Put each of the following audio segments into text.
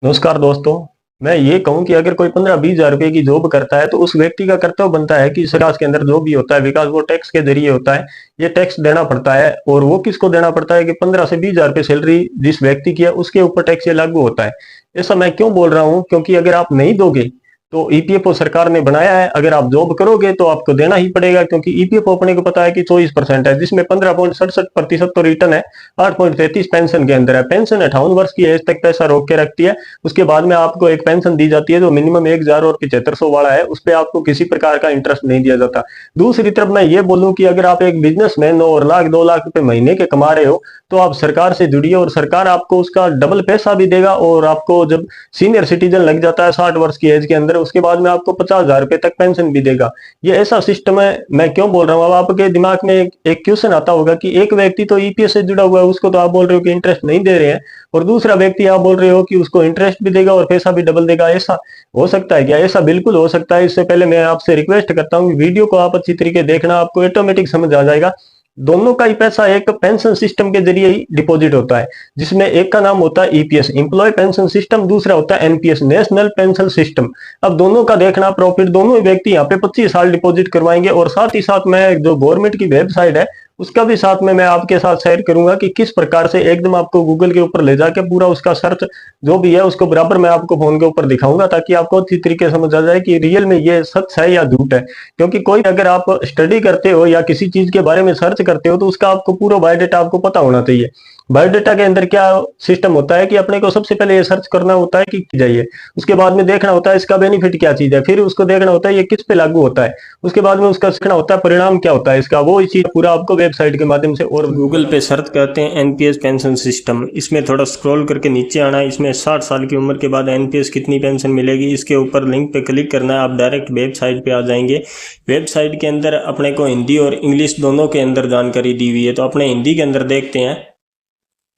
नमस्कार दोस्तों। मैं ये कहूं कि अगर कोई 15-20 हजार रुपए की जॉब करता है तो उस व्यक्ति का कर्तव्य बनता है कि सरकार के अंदर जो भी होता है विकास वो टैक्स के जरिए होता है। ये टैक्स देना पड़ता है और वो किसको देना पड़ता है कि 15 से 20 हजार रुपए सैलरी जिस व्यक्ति की है उसके ऊपर टैक्स ये लागू होता है। ऐसा मैं क्यों बोल रहा हूँ, क्योंकि अगर आप नहीं दोगे तो ईपीएफओ सरकार ने बनाया है, अगर आप जॉब करोगे तो आपको देना ही पड़ेगा, क्योंकि ईपीएफओ अपने को पता है कि 24% है, जिसमें 15.67% तो रिटर्न है, 8.33 पेंशन के अंदर है। पेंशन 58 वर्ष की एज तक पैसा रोक के रखती है। उसके बाद में आपको एक पेंशन दी जाती है जो मिनिमम 1075 वाला है, उस पर आपको किसी प्रकार का इंटरेस्ट नहीं दिया जाता। दूसरी तरफ मैं ये बोलूं कि अगर आप एक बिजनेसमैन हो और लाख 2 लाख रुपए महीने के कमा रहे हो तो आप सरकार से जुड़िए और सरकार आपको उसका डबल पैसा भी देगा। और आपको जब सीनियर सिटीजन लग जाता है 60 वर्ष की एज के अंदर, उसके बाद में आपको 50 हजार रुपए तक पेंशन भी देगा। ये ऐसा सिस्टम है। मैं क्यों बोल रहा हूँ, अब आपके दिमाग में एक क्वेश्चन आता होगा कि एक व्यक्ति तो ईपीएस से जुड़ा हुआ है, उसको तो आप बोल रहे हो कि इंटरेस्ट नहीं दे रहे हैं, और दूसरा व्यक्ति आप बोल रहे हो कि उसको इंटरेस्ट भी देगा और पैसा भी डबल देगा। ऐसा हो सकता है क्या? ऐसा बिल्कुल हो सकता है। इससे पहले मैं आपसे रिक्वेस्ट करता हूँ कि वीडियो को आप अच्छी तरीके देखना, आपको ऑटोमेटिक समझ आ जाएगा। दोनों का ही पैसा एक पेंशन सिस्टम के जरिए ही डिपॉजिट होता है, जिसमें एक का नाम होता है ईपीएस एम्प्लॉय पेंशन सिस्टम, दूसरा होता है एनपीएस नेशनल पेंशन सिस्टम। अब दोनों का देखना प्रॉफिट, दोनों ही व्यक्ति यहाँ पे 25 साल डिपॉजिट करवाएंगे। और साथ ही साथ मैं जो गवर्नमेंट की वेबसाइट है उसका भी साथ में मैं आपके साथ शेयर करूंगा कि किस प्रकार से एकदम आपको गूगल के ऊपर ले जाके पूरा उसका सर्च जो भी है उसको बराबर मैं आपको फोन के ऊपर दिखाऊंगा, ताकि आपको अच्छी तरीके से समझ आ जाए कि रियल में ये सच है या झूठ है। क्योंकि कोई अगर आप स्टडी करते हो या किसी चीज के बारे में सर्च करते हो तो उसका आपको पूरा बायोडाटा आपको पता होना चाहिए। बायोडाटा के अंदर क्या सिस्टम होता है कि अपने को सबसे पहले ये सर्च करना होता है कि चाहिए, उसके बाद में देखना होता है इसका बेनिफिट क्या चीज है, फिर उसको देखना होता है ये किस पे लागू होता है, उसके बाद में उसका सीखना होता है परिणाम क्या होता है इसका, वो चीज पूरा आपको वेबसाइट के माध्यम से। और गूगल पे सर्च करते हैं एनपीएस पेंशन सिस्टम। इसमें थोड़ा स्क्रॉल करके नीचे आना है। इसमें 60 साल की उम्र के बाद एनपीएस कितनी पेंशन मिलेगी, इसके ऊपर लिंक पे क्लिक करना है। आप डायरेक्ट वेबसाइट पे आ जाएंगे। वेबसाइट के अंदर अपने को हिंदी और इंग्लिश दोनों के अंदर जानकारी दी हुई है, तो अपने हिंदी के अंदर देखते हैं,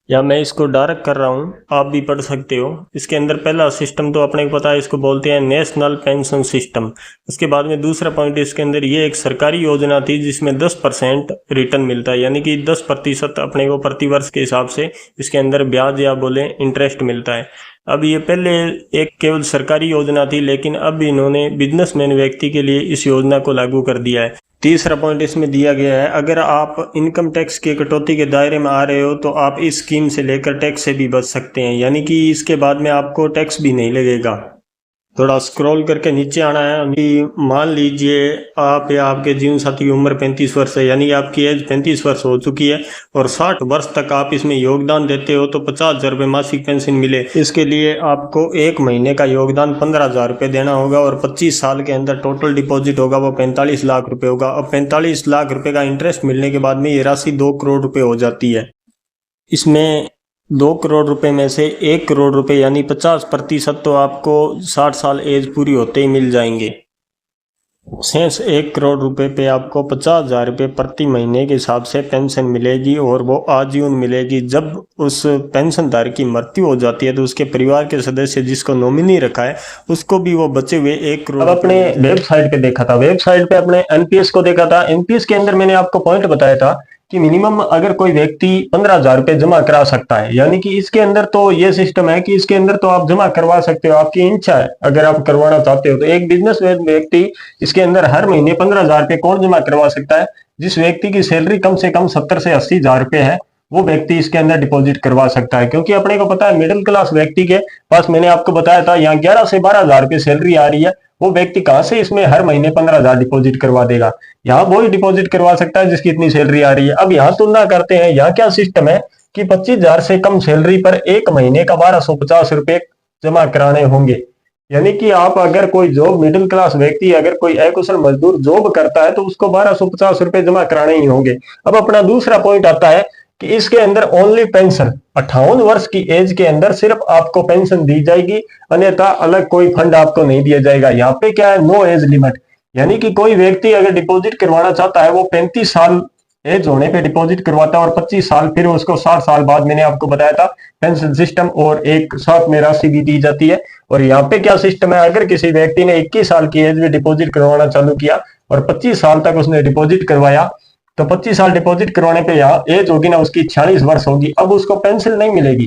या मैं इसको डायरेक्ट कर रहा हूँ, आप भी पढ़ सकते हो। इसके अंदर पहला सिस्टम तो अपने को पता है, इसको बोलते हैं नेशनल पेंशन सिस्टम। उसके बाद में दूसरा पॉइंट, इसके अंदर ये एक सरकारी योजना थी जिसमें 10% रिटर्न मिलता है, यानी कि 10% अपने को प्रति वर्ष के हिसाब से इसके अंदर ब्याज या बोले इंटरेस्ट मिलता है। अब ये पहले एक केवल सरकारी योजना थी, लेकिन अब इन्होंने बिजनेसमैन व्यक्ति के लिए इस योजना को लागू कर दिया है। तीसरा पॉइंट इसमें दिया गया है, अगर आप इनकम टैक्स की कटौती के दायरे में आ रहे हो तो आप इस स्कीम से लेकर टैक्स से भी बच सकते हैं, यानी कि इसके बाद में आपको टैक्स भी नहीं लगेगा। थोड़ा स्क्रॉल करके नीचे आना है कि मान लीजिए आप या आपके जीवन साथी की उम्र 35 वर्ष है, यानी आपकी एज 35 वर्ष हो चुकी है और 60 वर्ष तक आप इसमें योगदान देते हो तो 50,000 रुपये मासिक पेंशन मिले। इसके लिए आपको एक महीने का योगदान 15,000 रुपये देना होगा और 25 साल के अंदर टोटल डिपॉजिट होगा वो 45 लाख रुपये होगा। और 45 लाख रुपये का इंटरेस्ट मिलने के बाद में ये राशि 2 करोड़ रुपये हो जाती है। इसमें 2 करोड़ रुपए में से 1 करोड़ रुपए यानी 50% तो आपको 60 साल एज पूरी होते ही मिल जाएंगे। शेष 1 करोड़ रुपए पे आपको 50,000 रुपये प्रति महीने के हिसाब से पेंशन मिलेगी और वो आजीवन मिलेगी। जब उस पेंशनधारी की मृत्यु हो जाती है तो उसके परिवार के सदस्य जिसको नॉमिनी रखा है उसको भी वो बचे हुए 1 करोड़। अब अपने वेबसाइट पे देखा था, वेबसाइट पे अपने एनपीएस को देखा था। एनपीएस के अंदर मैंने आपको पॉइंट बताया था कि मिनिमम अगर कोई व्यक्ति 15,000 रुपए जमा करा सकता है, यानी कि इसके अंदर तो ये सिस्टम है कि इसके अंदर तो आप जमा करवा सकते हो, आपकी इच्छा है। अगर आप करवाना चाहते हो तो एक बिजनेस व्यक्ति इसके अंदर हर महीने 15,000 रुपए कौन जमा करवा सकता है? जिस व्यक्ति की सैलरी कम से कम 70 से 80 हजार रुपए है वो व्यक्ति इसके अंदर डिपॉजिट करवा सकता है। क्योंकि अपने को पता है मिडिल क्लास व्यक्ति के पास, मैंने आपको बताया था, यहाँ 11 से 12 हजार रुपए सैलरी आ रही है, वो व्यक्ति कहां से इसमें हर महीने 15,000 डिपॉजिट करवा देगा? यहाँ वो ही डिपॉजिट करवा सकता है जिसकी इतनी सैलरी आ रही है। अब यहाँ तुलना करते हैं, यहाँ क्या सिस्टम है कि 25,000 से कम सैलरी पर एक महीने का 1250 रुपए जमा कराने होंगे। यानी कि आप अगर कोई जॉब, मिडिल क्लास व्यक्ति अगर कोई अकुशल मजदूर जॉब करता है तो उसको 1250 रुपए जमा कराने ही होंगे। अब अपना दूसरा पॉइंट आता है कि इसके अंदर ओनली पेंशन 58 वर्ष की एज के अंदर सिर्फ आपको पेंशन दी जाएगी, अन्यथा अलग कोई फंड आपको नहीं दिया जाएगा। यहाँ पे क्या है, नो एज लिमिट, यानी कि कोई व्यक्ति अगर डिपॉजिट करवाना चाहता है वो 35 साल एज होने पे डिपॉजिट करवाता है और 25 साल फिर उसको 60 साल बाद, मैंने आपको बताया था, पेंशन सिस्टम और एक साथ में राशि भी दी जाती है। और यहाँ पे क्या सिस्टम है, अगर किसी व्यक्ति ने 21 साल की एज में डिपॉजिट करवाना चालू किया और 25 साल तक उसने डिपॉजिट करवाया तो 25 साल डिपॉजिट करवाने पे यहाँ एज होगी ना उसकी 46 वर्ष होगी, अब उसको पेंशन नहीं मिलेगी।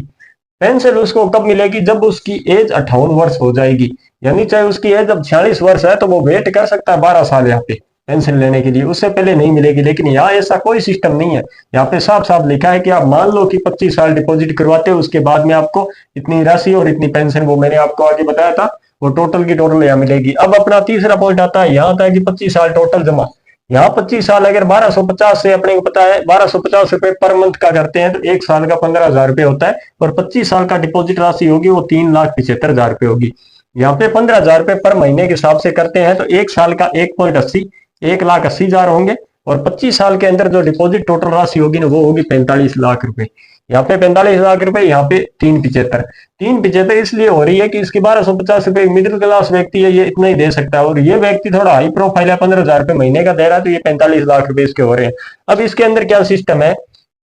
पेंशन उसको कब मिलेगी? जब उसकी एज 58 वर्ष हो जाएगी। यानी चाहे उसकी एज अब 46 वर्ष है तो वो वेट कर सकता है 12 साल यहाँ पे पेंशन लेने के लिए, उससे पहले नहीं मिलेगी। लेकिन यहाँ ऐसा कोई सिस्टम नहीं है। यहाँ पे साफ साफ लिखा है कि आप मान लो कि 25 साल डिपॉजिट करवाते हो, उसके बाद में आपको इतनी राशि और इतनी पेंशन, वो मैंने आपको आगे बताया था, वो टोटल की टोटल यहाँ मिलेगी। अब अपना तीसरा पॉइंट आता है, यहाँ आता है कि 25 साल टोटल जमा। यहाँ 25 साल अगर 1250 से, अपने को पता है 1250 रुपए पर मंथ का करते हैं, तो एक साल का 15,000 रुपये होता है। और 25 साल का डिपॉजिट राशि होगी वो 3,75,000 रुपये होगी। यहाँ पे 15,000 रुपये पर महीने के हिसाब से करते हैं तो एक साल का 1.80, 1,80,000 होंगे। और 25 साल के अंदर जो डिपॉजिट टोटल राशि होगी ना वो होगी 45 लाख रुपए। यहाँ पे 45 लाख रुपए, यहाँ पे 375। 375 इसलिए हो रही है कि इसकी 1250 रुपए मिडिल क्लास व्यक्ति है ये इतना ही दे सकता है, और ये व्यक्ति थोड़ा हाई प्रोफाइल है 15,000 रुपए महीने का दे रहा है, तो ये 45 लाख रुपए इसके हो रहे हैं। अब इसके अंदर क्या सिस्टम है,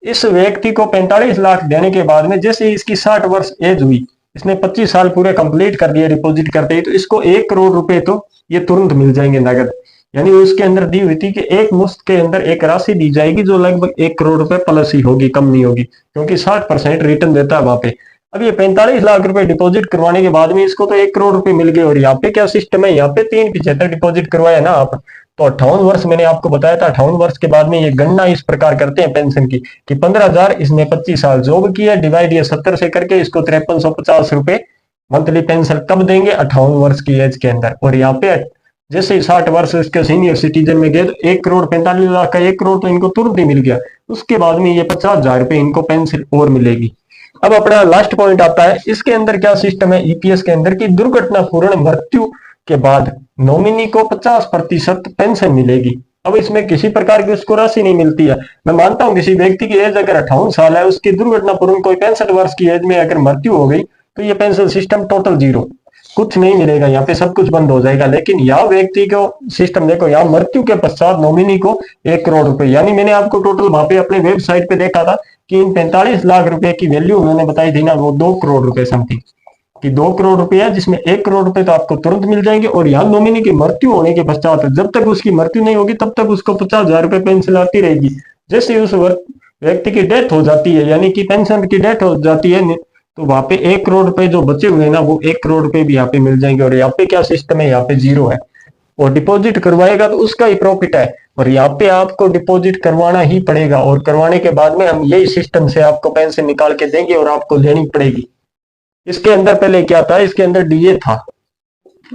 इस व्यक्ति को 45 लाख देने के बाद में जैसे इसकी 60 वर्ष एज हुई, इसने 25 साल पूरे कंप्लीट कर दिए डिपॉजिट करते ही, तो इसको 1 करोड़ रुपए तो ये तुरंत मिल जाएंगे नगद। यानी उसके अंदर दी हुई थी कि एक मुश्त के अंदर एक राशि दी जाएगी जो लगभग 1 करोड़ रुपए प्लस ही होगी, कम नहीं होगी, क्योंकि 60% रिटर्न देता है वहां पे। अब ये 45 लाख रुपए डिपॉजिट करवाने के बाद में इसको तो 1 करोड़ रुपए मिल गए। और यहाँ पे क्या सिस्टम है, यहाँ पे 375 डिपॉजिट करवाया ना आप, तो 58 वर्ष मैंने आपको बताया था, 58 वर्ष के बाद में ये गणना इस प्रकार करते हैं पेंशन की कि 15,000 इसने 25 साल जॉब किया, डिवाइड ये 70 से करके इसको 5350 रुपए मंथली पेंशन कब देंगे, 58 वर्ष की एज के अंदर। और यहाँ पे जैसे ही 60 वर्ष इसके सीनियर सिटीजन में गए तो 1,45,00,000 का 1 करोड़ तो इनको तुरंत ही मिल गया। उसके बाद में ये 50,000 रुपए इनको पेंशन और मिलेगी। अब अपना लास्ट पॉइंट आता है, इसके अंदर क्या सिस्टम है ईपीएस के अंदर की दुर्घटनापूर्ण मृत्यु के बाद नॉमिनी को 50% पेंशन मिलेगी। अब इसमें किसी प्रकार की उसको राशि नहीं मिलती है। मैं मानता हूं किसी व्यक्ति की एज अगर 58 साल है, उसकी दुर्घटनापूर्ण कोई 65 वर्ष की एज में अगर मृत्यु हो गई, तो ये पेंशन सिस्टम टोटल जीरो, कुछ नहीं मिलेगा, यहाँ पे सब कुछ बंद हो जाएगा। लेकिन यहाँ व्यक्ति को सिस्टम देखो, यहाँ मृत्यु के पश्चात नॉमिनी को 1 करोड़ रुपए, यानी मैंने आपको टोटल वहां पे अपने वेबसाइट पे देखा था कि इन 45 लाख रुपए की वैल्यू उन्होंने बताई थी ना, वो 2 करोड़ रुपए समथिंग कि 2 करोड़ रुपए है, जिसमें 1 करोड़ रुपए तो आपको तुरंत मिल जाएंगे। और यहाँ नॉमिनी की मृत्यु होने के पश्चात जब तक उसकी मृत्यु नहीं होगी तब तक उसको 50,000 रुपए पेंशन आती रहेगी। जैसे ही उस व्यक्ति की डेथ हो जाती है, यानी कि पेंशन की डेथ हो जाती है, तो वहां पे 1 करोड़ रुपए जो बचे हुए ना, वो 1 करोड़ रुपए भी यहाँ पे मिल जाएंगे। और यहाँ पे क्या सिस्टम है, यहाँ पे जीरो है। और डिपॉजिट करवाएगा तो उसका ही प्रॉफिट है, और यहाँ पे आपको डिपॉजिट करवाना ही पड़ेगा। और करवाने के बाद में हम यही सिस्टम से आपको पेंशन निकाल के देंगे और आपको लेनी पड़ेगी। इसके अंदर पहले क्या था, इसके अंदर डीए था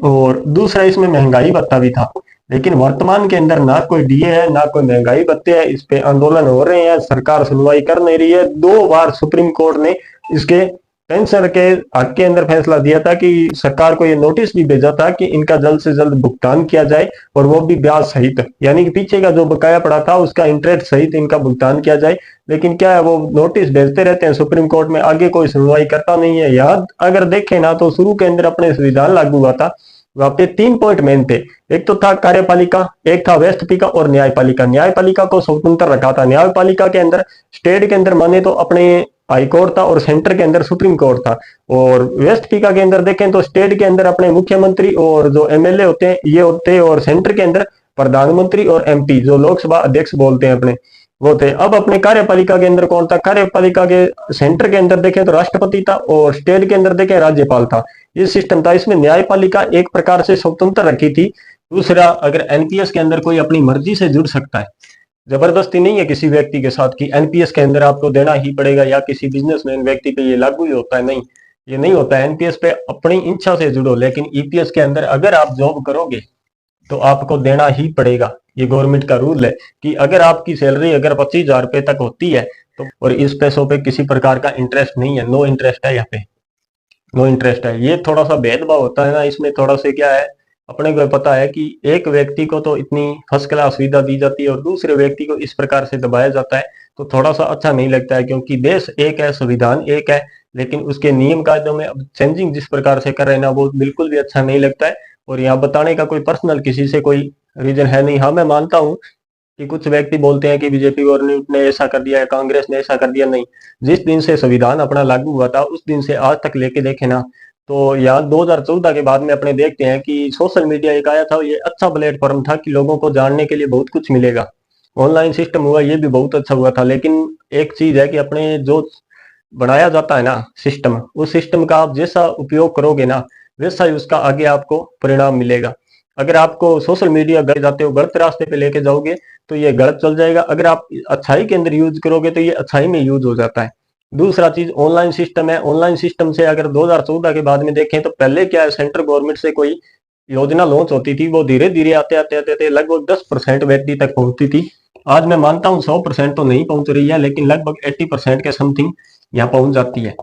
और दूसरा इसमें महंगाई भत्ता भी था। लेकिन वर्तमान के अंदर ना कोई डीए है ना कोई महंगाई भत्ते है। इस पे आंदोलन हो रहे हैं, सरकार सुनवाई कर नहीं रही है। 2 बार सुप्रीम कोर्ट ने इसके पेंशन के हक के अंदर फैसला दिया था कि सरकार को ये नोटिस भी भेजा था कि इनका जल्द से जल्द भुगतान किया जाए, और वो भी ब्याज सहित, यानी कि पीछे का जो बकाया पड़ा था उसका इंटरेस्ट सहित इनका भुगतान किया जाए। लेकिन क्या है, वो नोटिस भेजते रहते हैं सुप्रीम कोर्ट में, आगे कोई सुनवाई करता नहीं है। यहाँ अगर देखें ना तो शुरू के अंदर अपने संविधान लागू हुआ था, वहां पे 3 पॉइंट मेन थे। एक तो था कार्यपालिका, एक था व्यवस्थापिका और न्यायपालिका। न्यायपालिका को स्वतंत्र रखा था। न्यायपालिका के अंदर स्टेट के अंदर माने तो अपने हाई कोर्ट था, और सेंटर के अंदर सुप्रीम कोर्ट था। और व्यवस्थापिका के अंदर देखें तो स्टेट के अंदर अपने मुख्यमंत्री और जो एमएलए होते हैं ये होते हैं, और सेंटर के अंदर प्रधानमंत्री और एमपी जो लोकसभा अध्यक्ष बोलते हैं अपने, वो थे। अब अपने कार्यपालिका के अंदर कौन था, कार्यपालिका के सेंटर के अंदर देखें तो राष्ट्रपति था, और स्टेट के अंदर देखें राज्यपाल था। ये सिस्टम था। इसमें न्यायपालिका एक प्रकार से स्वतंत्र रखी थी। दूसरा, अगर एनपीएस के अंदर कोई अपनी मर्जी से जुड़ सकता है, जबरदस्ती नहीं है किसी व्यक्ति के साथ कि एनपीएस के अंदर आपको देना ही पड़ेगा, या किसी बिजनेसमैन व्यक्ति पे ये लागू ही होता है, नहीं, ये नहीं होता है। एनपीएस पे अपनी इच्छा से जुड़ो, लेकिन ईपीएस के अंदर अगर आप जॉब करोगे तो आपको देना ही पड़ेगा। ये गवर्नमेंट का रूल है कि अगर आपकी सैलरी अगर 25,000 रुपए तक होती है तो, और इस पैसों पे किसी प्रकार का इंटरेस्ट नहीं है, नो इंटरेस्ट है, यहाँ पे नो इंटरेस्ट है। ये थोड़ा सा भेदभाव होता है ना इसमें, थोड़ा सा क्या है, अपने को पता है कि एक व्यक्ति को तो इतनी फर्स्ट क्लास सुविधा दी जाती है और दूसरे व्यक्ति को इस प्रकार से दबाया जाता है, तो थोड़ा सा अच्छा नहीं लगता है। क्योंकि देश एक है, संविधान एक है, लेकिन उसके नियम कायदों में अब चेंजिंग जिस प्रकार से कर रहे हैं ना, वो बिल्कुल भी अच्छा नहीं लगता है। और यहाँ बताने का कोई पर्सनल किसी से कोई रीजन है नहीं। हाँ, मैं मानता हूँ कि कुछ व्यक्ति बोलते हैं कि बीजेपी गवर्नमेंट ने ऐसा कर दिया है, कांग्रेस ने ऐसा कर दिया, नहीं। जिस दिन से संविधान अपना लागू हुआ था उस दिन से आज तक लेके देखे ना, तो यहाँ 2014 के बाद में अपने देखते हैं कि सोशल मीडिया एक आया था, ये अच्छा प्लेटफॉर्म था कि लोगों को जानने के लिए बहुत कुछ मिलेगा। ऑनलाइन सिस्टम हुआ, ये भी बहुत अच्छा हुआ था। लेकिन एक चीज है कि अपने जो बनाया जाता है ना सिस्टम, उस सिस्टम का आप जैसा उपयोग करोगे ना वैसा ही उसका आगे आपको परिणाम मिलेगा। अगर आपको सोशल मीडिया गलत जाते हो, गलत रास्ते पे लेके जाओगे तो ये गलत चल जाएगा। अगर आप अच्छाई के अंदर यूज करोगे तो ये अच्छाई में यूज हो जाता है। दूसरा चीज ऑनलाइन सिस्टम है। ऑनलाइन सिस्टम से अगर 2014 के बाद में देखें तो पहले क्या है, सेंट्रल गवर्नमेंट से कोई योजना लॉन्च होती थी वो धीरे धीरे आते आते आते आते लगभग 10% व्यक्ति तक पहुंचती थी। आज मैं मानता हूँ 100% तो नहीं पहुंच रही है, लेकिन लगभग 80% के समथिंग यहाँ पहुंच जाती है,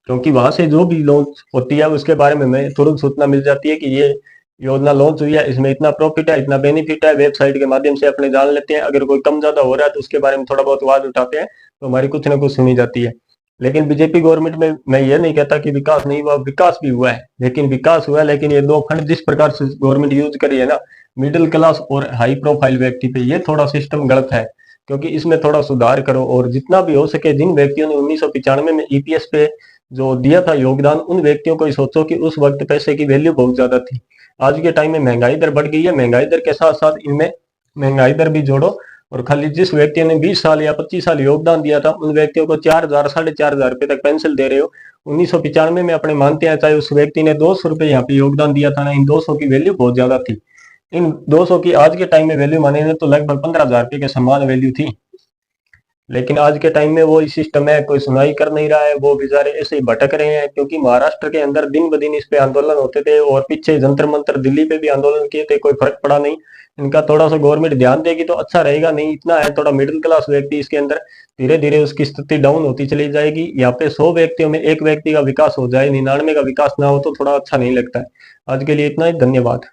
क्योंकि वहां से जो भी लॉन्च होती है उसके बारे में हमें तुरंत सूचना मिल जाती है कि ये योजना लॉन्च हुई है, इसमें इतना प्रॉफिट है, इतना बेनिफिट है। वेबसाइट के माध्यम से अपने जान लेते हैं। अगर कोई कम ज्यादा हो रहा है तो उसके बारे में थोड़ा बहुत आवाज उठाते हैं तो हमारी कुछ ना कुछ सुनी जाती है। लेकिन बीजेपी गवर्नमेंट में मैं ये नहीं कहता कि विकास नहीं हुआ, विकास भी हुआ है, लेकिन विकास हुआ है लेकिन ये दो फंड जिस प्रकार से गवर्नमेंट यूज करी है ना मिडिल क्लास और हाई प्रोफाइल व्यक्ति पे, ये थोड़ा सिस्टम गलत है। क्योंकि इसमें थोड़ा सुधार करो और जितना भी हो सके जिन व्यक्तियों ने 1995 में ईपीएस पे जो दिया था योगदान, उन व्यक्तियों को ही सोचो कि उस वक्त पैसे की वैल्यू बहुत ज्यादा थी। आज के टाइम में महंगाई दर बढ़ गई है, महंगाई दर के साथ साथ इनमें महंगाई दर भी जोड़ो और खाली जिस व्यक्ति ने 20 साल या 25 साल योगदान दिया था उन व्यक्तियों को 4,000 4,500 रुपए तक पेंशन दे रहे हो। 1995 में अपने मानते हैं, चाहे उस व्यक्ति ने 200 रुपए यहाँ पे योगदान दिया था ना, इन 200 की वैल्यू बहुत ज्यादा थी। इन 200 की आज के टाइम में वैल्यू माने तो लगभग 15,000 रुपए के समान वैल्यू थी। लेकिन आज के टाइम में वो सिस्टम है, कोई सुनाई कर नहीं रहा है, वो बेचारे ऐसे ही भटक रहे हैं। क्योंकि महाराष्ट्र के अंदर दिन ब दिन इस पे आंदोलन होते थे और पीछे जंतर मंतर दिल्ली पे भी आंदोलन किए थे, कोई फर्क पड़ा नहीं। इनका थोड़ा सा गवर्नमेंट ध्यान देगी तो अच्छा रहेगा। नहीं इतना है, थोड़ा मिडिल क्लास व्यक्ति इसके अंदर धीरे धीरे उसकी स्थिति डाउन होती चली जाएगी। यहाँ पे 100 व्यक्तियों में एक व्यक्ति का विकास हो जाए, 99 का विकास ना हो तो थोड़ा अच्छा नहीं लगता है। आज के लिए इतना ही, धन्यवाद।